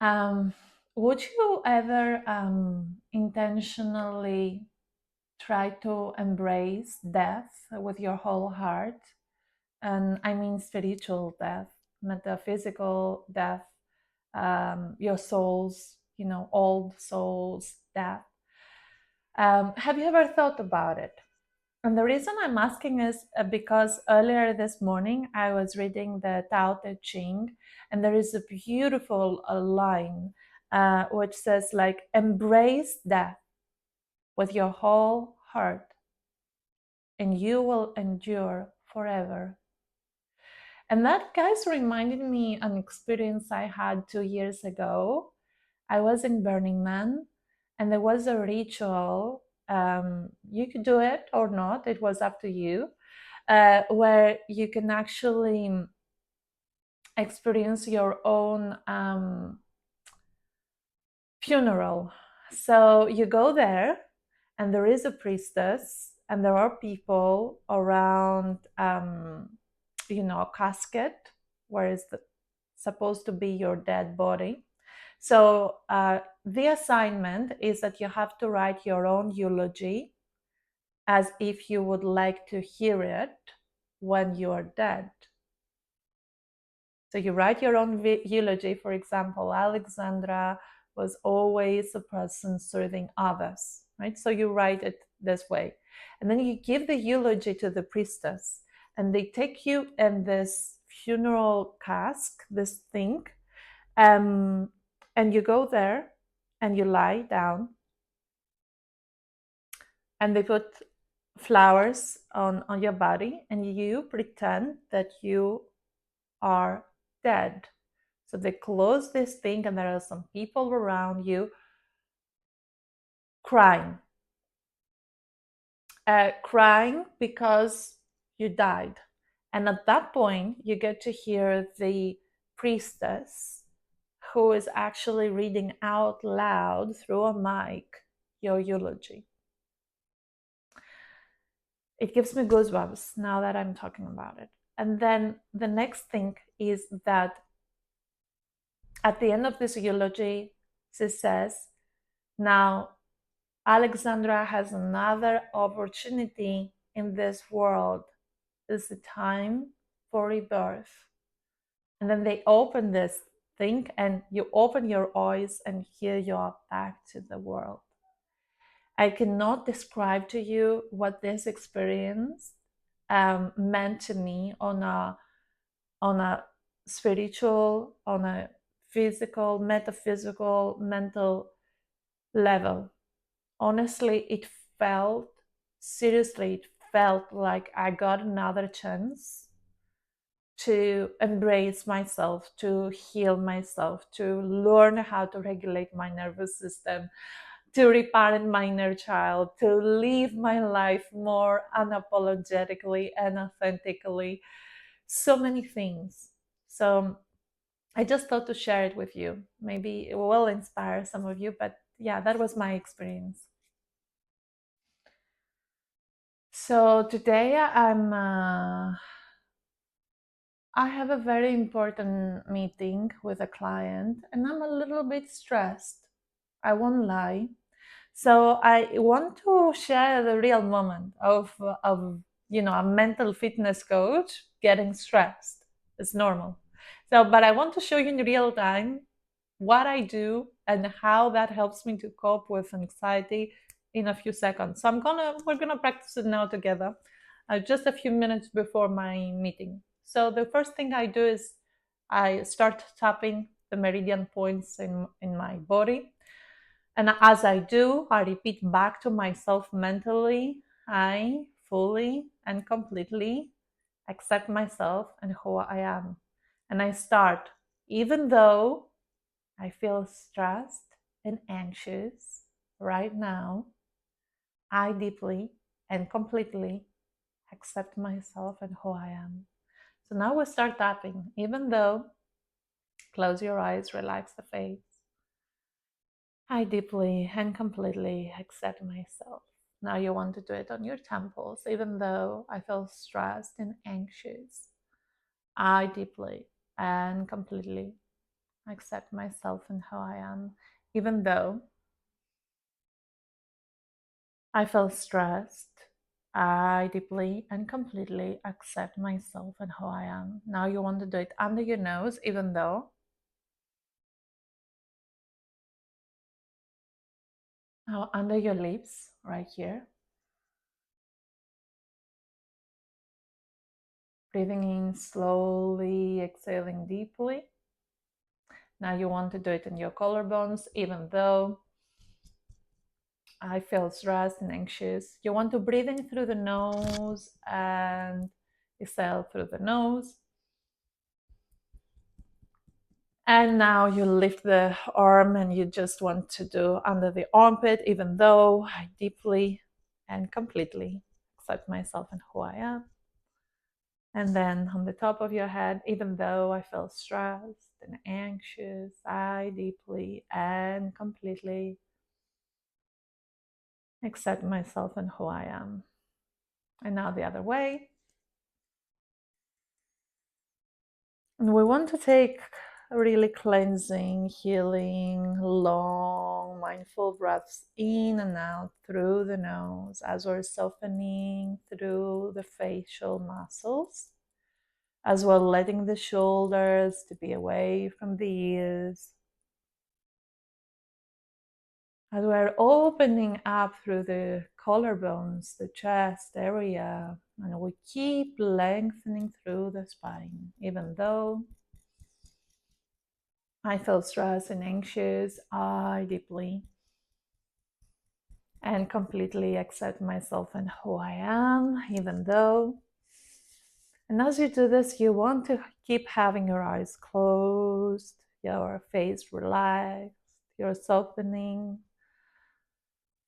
Um, would you ever intentionally try to embrace death with your whole heart? And I mean spiritual death, metaphysical death, your soul's, old soul's death. Have you ever thought about it? And the reason I'm asking is because earlier this morning I was reading the Tao Te Ching, and there is a beautiful line which says, like, embrace death with your whole heart, and you will endure forever. And that, guys, reminded me an experience I had 2 years ago. I was in Burning Man, and there was a ritual. You could do it or not, it was up to you, where you can actually experience your own funeral. So you go there, and there is a priestess, and there are people around, a casket where is supposed to be your dead body. So the assignment is that you have to write your own eulogy as if you would like to hear it when you are dead. So you write your own eulogy. For example, Alexandra was always a person serving others, right? So you write it this way. And then you give the eulogy to the priestess, and they take you in this funeral cask, this thing, and you go there and you lie down, and they put flowers on your body, and you pretend that you are dead. So they close this thing, and there are some people around you crying, crying because you died. And at that point, you get to hear the priestess, who is actually reading out loud through a mic your eulogy. It gives me goosebumps now that I'm talking about it. And then the next thing is that at the end of this eulogy, she says, now Alexandra has another opportunity in this world. It's a time for rebirth. And then they open this thing, and you open your eyes, and here you are back to the world. I cannot describe to you what this experience meant to me on a spiritual, on a physical, metaphysical, mental level. Honestly, seriously, it felt like I got another chance to embrace myself, to heal myself, to learn how to regulate my nervous system, to reparent my inner child, to live my life more unapologetically and authentically. So many things. So I just thought to share it with you. Maybe it will inspire some of you, but yeah, that was my experience. So today I have a very important meeting with a client, and I'm a little bit stressed. I won't lie. So I want to share the real moment of a mental fitness coach getting stressed. It's normal. So, but I want to show you in real time what I do and how that helps me to cope with anxiety in a few seconds. So we're gonna practice it now together, just a few minutes before my meeting. So the first thing I do is I start tapping the meridian points in my body. And as I do, I repeat back to myself mentally, I fully and completely accept myself and who I am. And I start, even though I feel stressed and anxious right now, I deeply and completely accept myself and who I am. So now we start tapping, even though, close your eyes, relax the face. I deeply and completely accept myself. Now you want to do it on your temples, even though I feel stressed and anxious. I deeply and completely accept myself and who I am, even though I feel stressed. I deeply and completely accept myself and who I am. Now you want to do it under your nose, even though. Now under your lips, right here. Breathing in slowly, exhaling deeply. Now you want to do it in your collarbones, even though I feel stressed and anxious. You want to breathe in through the nose and exhale through the nose. And now you lift the arm and you just want to do under the armpit, even though I deeply and completely accept myself and who I am. And then on the top of your head, even though I feel stressed and anxious, I deeply and completely accept myself and who I am. And now the other way. And we want to take a really cleansing, healing, long, mindful breaths in and out through the nose as we're softening through the facial muscles, as well letting the shoulders to be away from the ears, as we're opening up through the collarbones, the chest area, and we keep lengthening through the spine, even though I feel stressed and anxious. I deeply and completely accept myself and who I am, even though. And as you do this, you want to keep having your eyes closed, your face relaxed, your softening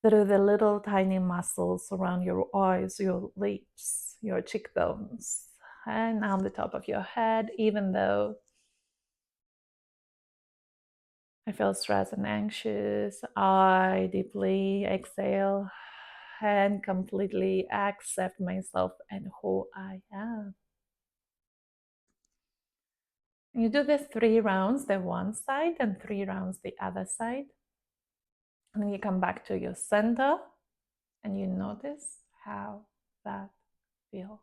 through the little tiny muscles around your eyes, your lips, your cheekbones, and on the top of your head, even though I feel stressed and anxious. I deeply exhale and completely accept myself and who I am. You do this 3 rounds, the one side, and 3 rounds, the other side. And then you come back to your center and you notice how that feels.